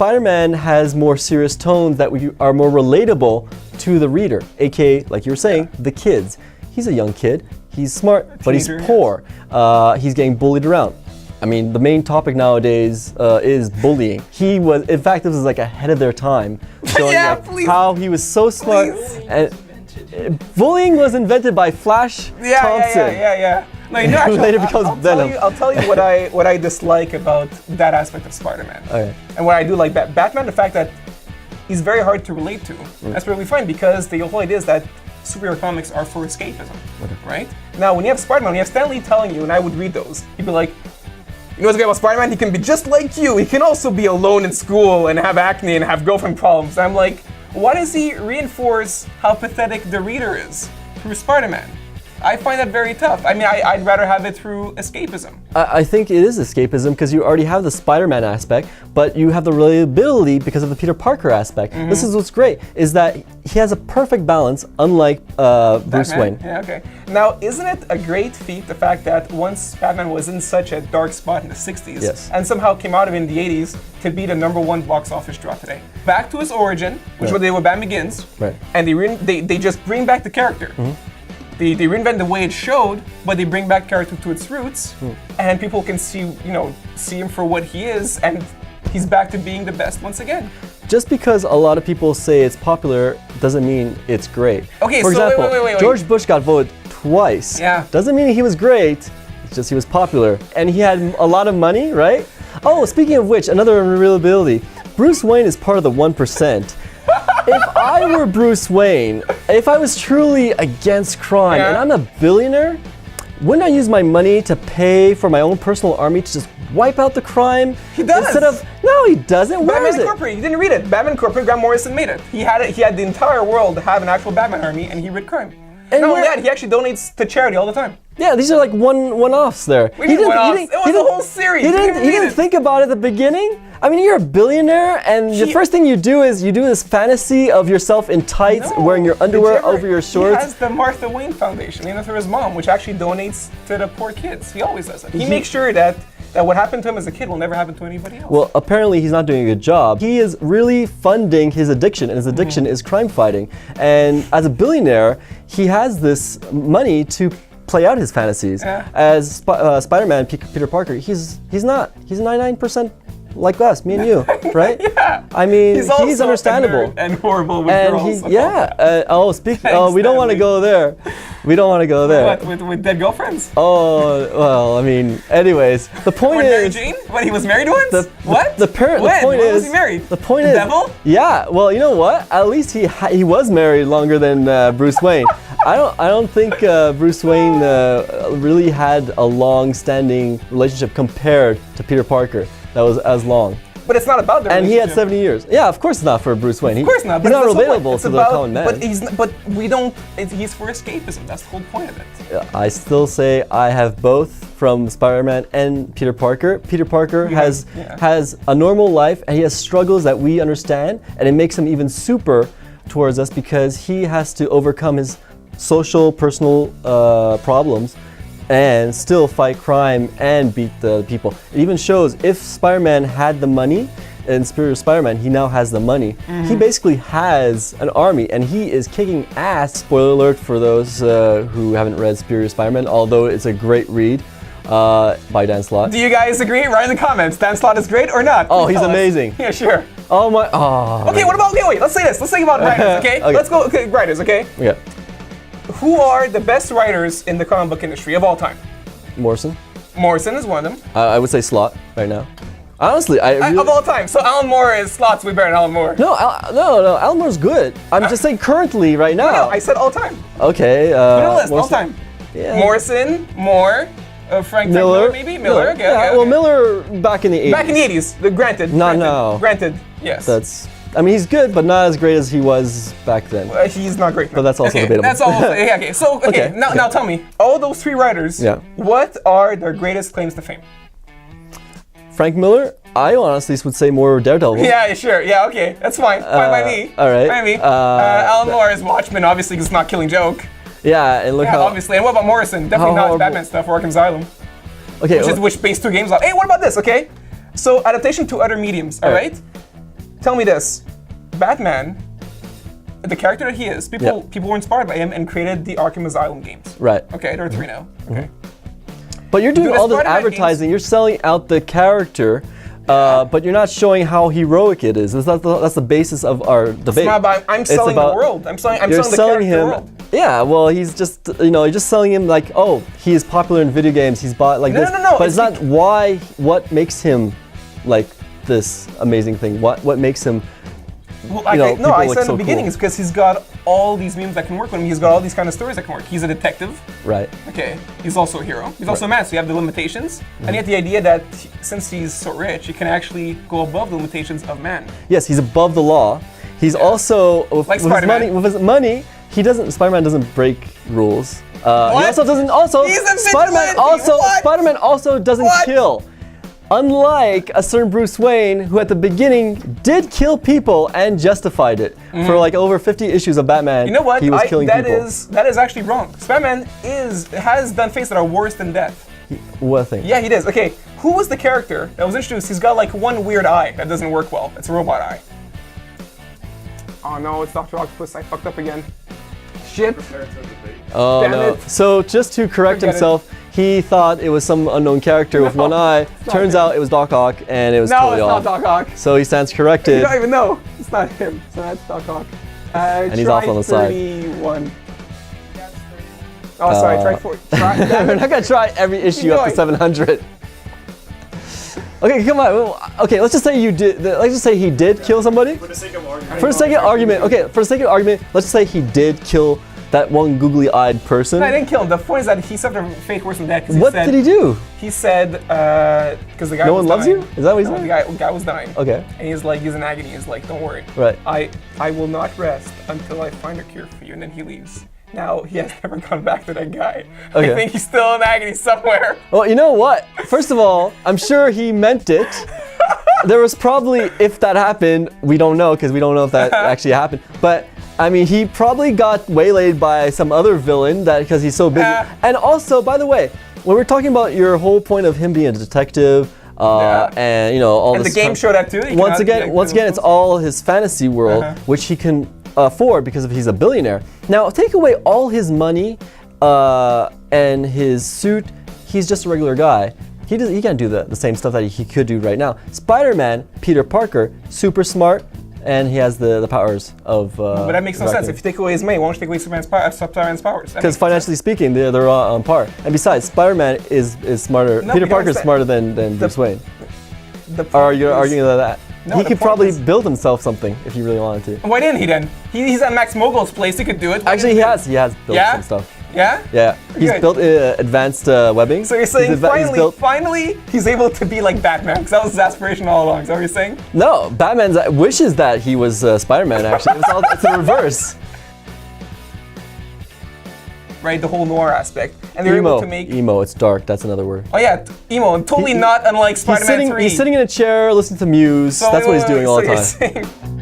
Spider-Man has more serious tones that are more relatable to the reader, aka, like you were saying, the kids. He's a young kid, he's smart, but he's poor. He's getting bullied around. I mean, the main topic nowadays is bullying. He was, in fact, this was like ahead of their time, showing how he was so smart. And bullying was invented by Flash Thompson. No, you know, actually, Later becomes Venom. I'll tell you what I dislike about that aspect of Spider-Man. Okay. And what I do like Batman, the fact that he's very hard to relate to. That's really fine because the whole idea is that superhero comics are for escapism, right? Now, when you have Spider-Man, when you have Stan Lee telling you, and I would read those, he'd be like, you know what's great about Spider-Man? He can be just like you. He can also be alone in school and have acne and have girlfriend problems. And I'm like, why does he reinforce how pathetic the reader is through Spider-Man? I find that very tough. I mean, I'd rather have it through escapism. I think it is escapism because you already have the Spider-Man aspect, but you have the relatability because of the Peter Parker aspect. This is what's great, is that he has a perfect balance, unlike Bruce Wayne. Yeah, okay. Now, isn't it a great feat, the fact that once Batman was in such a dark spot in the 60s, and somehow came out of it in the 80s to be the #1 box office draw today? Back to his origin, which was Batman Begins, and they just bring back the character. They reinvent the way it showed, but they bring back character to its roots, and people can see him for what he is, and he's back to being the best once again. Just because a lot of people say it's popular doesn't mean it's great. Okay, for so example, wait. George Bush got voted twice. Yeah. Doesn't mean he was great, it's just he was popular. And he had a lot of money, right? Oh, speaking of which, another relatability. Bruce Wayne is part of the 1%. If I were Bruce Wayne, if I was truly against crime and I'm a billionaire, wouldn't I use my money to pay for my own personal army to just wipe out the crime? He does. Instead of, no, he doesn't. Where is it? Batman Incorporated. You didn't read it. Batman Incorporated, Grant Morrison made it. He had the entire world have an actual Batman army, and he rid crime. And not only that, he actually donates to charity all the time. Yeah, these are like one-offs there. We did one-offs. It was a whole series. He didn't think about it at the beginning. I mean, you're a billionaire, and the first thing you do is you do this fantasy of yourself in tights, wearing your underwear over your shorts. He has the Martha Wayne Foundation, named after his mom, which actually donates to the poor kids. He always does that. He makes sure that what happened to him as a kid will never happen to anybody else. Well, apparently he's not doing a good job. He is really funding his addiction, and his addiction is crime fighting. And as a billionaire, he has this money to play out his fantasies. As Spider-Man, Peter Parker, he's not. He's 99% like us, me and you, right? I mean, he's understandable and horrible with girls. We don't want to go there. We don't want to go there. What, with dead girlfriends? Oh, well, I mean, anyways, the point is. Mary Jane? What, he was married once? What? The point when is. was he married? The point the is. Devil? Yeah. Well, you know what? At least he was married longer than Bruce Wayne. I don't think Bruce Wayne really had a long-standing relationship compared to Peter Parker. That was as long. But it's not about the relationship. And he had 70 years. Yeah, of course it's not for Bruce Wayne. Of course not. He's not relatable to the common man. But we don't. He's for escapism. That's the whole point of it. I still say I have both from Spider-Man and Peter Parker. Peter Parker has a normal life, and he has struggles that we understand, and it makes him even super towards us because he has to overcome his social, personal problems and still fight crime and beat the people. It even shows if Spider-Man had the money, in Superior Spider-Man, he now has the money. He basically has an army, and he is kicking ass. Spoiler alert for those who haven't read Superior Spider-Man, although it's a great read by Dan Slott. Do you guys agree? Write in the comments. Dan Slott is great or not? Oh, he's amazing. Yeah, sure. Oh my. Oh. Okay, what about? Okay, wait. Let's say this. Let's think about writers. Okay. Let's go. Okay, writers. Okay. Yeah. Who are the best writers in the comic book industry of all time? Morrison. Morrison is one of them. I would say Slott right now. Honestly, of all time. So Alan Moore is Slott's way better than Alan Moore. No, Alan Moore's good. I'm just saying currently, right now. No, I said all time. Okay. Put a list, all time. Yeah. Morrison, Moore, Frank Miller, maybe? Miller, okay. Well, Miller back in the 80s. Back in the 80s, granted. Not now. Granted, yes. I mean, he's good, but not as great as he was back then. He's not great. But that's also debatable. That's all. Okay. So, now tell me, all those three writers, what are their greatest claims to fame? Frank Miller, I honestly would say more Daredevil. Yeah, sure. Yeah, okay. That's fine. Fine by me. All right. Fine by me. Alan Moore is Watchmen, obviously, because it's not Killing Joke. Yeah, and look how... obviously. And what about Morrison? Definitely not his Batman stuff, or Arkham Asylum. Okay. Which based two games off. Hey, what about this, okay? So, adaptation to other mediums, all right? tell me this. Batman, the character that he is, people were inspired by him and created the Arkham Asylum games. Right. Okay, there are 3 now. Okay. But you're doing all this Spider-Man advertising, you're selling out the character, but you're not showing how heroic it is. That's the basis of our debate. I'm selling the world. I'm selling the character world. Yeah, well, he's just, you're just selling him like, oh, he is popular in video games, he's bought like this. No. But it's not what makes him like this amazing thing. What makes him, well, I said in the beginning, it's because he's got all these memes that can work with him. He's got all these kind of stories that can work. He's a detective. Right. Okay. He's also a hero. He's also a man, so you have the limitations. And yet the idea that since he's so rich, he can actually go above the limitations of man. Yes, he's above the law. He's also, like Spider-Man. With his money, Spider-Man doesn't break rules. He also doesn't, Spider-Man also doesn't kill. Unlike a certain Bruce Wayne, who at the beginning did kill people and justified it. For like over 50 issues of Batman, you know what? He was killing people. That is actually wrong. Spider-Man has done things that are worse than death. What thing? Yeah, he does. Okay, who was the character that was introduced? He's got like one weird eye that doesn't work well. It's a robot eye. Oh no, it's Dr. Octopus. I fucked up again. Shit. Oh no. So just to correct himself, he thought it was some unknown character with one eye. Turns out it was Doc Ock, and it was totally off. No, it's not Doc Ock. So he stands corrected. You don't even know. It's not him. So that's Doc Ock. And he's off on the side. 31. Oh, sorry. Try 40. We're not gonna try every issue up to 700. Okay, come on. Okay, let's just say you did. Let's just say he did kill somebody. For the sake of argument. For the sake of argument. Okay, for the sake of argument, let's just say he did kill that one googly-eyed person. No, I didn't kill him. The point is that he suffered a fate worse than death. What did he do? He said, because the guy no was one loves dying. you? Is that what he said? The guy was dying. Okay. And he's like, he's in agony. He's like, don't worry. Right. I will not rest until I find a cure for you. And then he leaves. Now, he has never gone back to that guy. Okay. I think he's still in agony somewhere. Well, you know what? First of all, I'm sure he meant it. There was probably, if that happened, we don't know, because we don't know if that actually happened. But I mean, he probably got waylaid by some other villain because he's so busy. And also, by the way, when we're talking about your whole point of him being a detective, and all and this, the game showed that too. Once again, it's all his fantasy world, which he can afford because he's a billionaire. Now, take away all his money and his suit, he's just a regular guy. He can't do the same stuff that he could do right now. Spider-Man, Peter Parker, super smart, and he has the powers of. But that makes no sense. If you take away his money, why don't you take away Spider-Man's powers? Because financially speaking, they're on par. And besides, Spider-Man is smarter. No, Peter Parker is smarter than Bruce Wayne. Are you arguing that? No, he could probably build himself something if he really wanted to. Why didn't he then? He's at Max Mogul's place. He could do it. Actually, he has built some stuff. Yeah? Yeah. He's built advanced webbing. So you're saying finally he's able to be like Batman, because that was his aspiration all along. Is that what you're saying? No, Batman wishes that he was Spider-Man, actually. It's the reverse. Right, the whole noir aspect. And they're able to make... Emo, it's dark, that's another word. Oh yeah, emo, and totally not unlike Spider-Man 3. He's sitting in a chair listening to Muse. That's what he's doing all the time.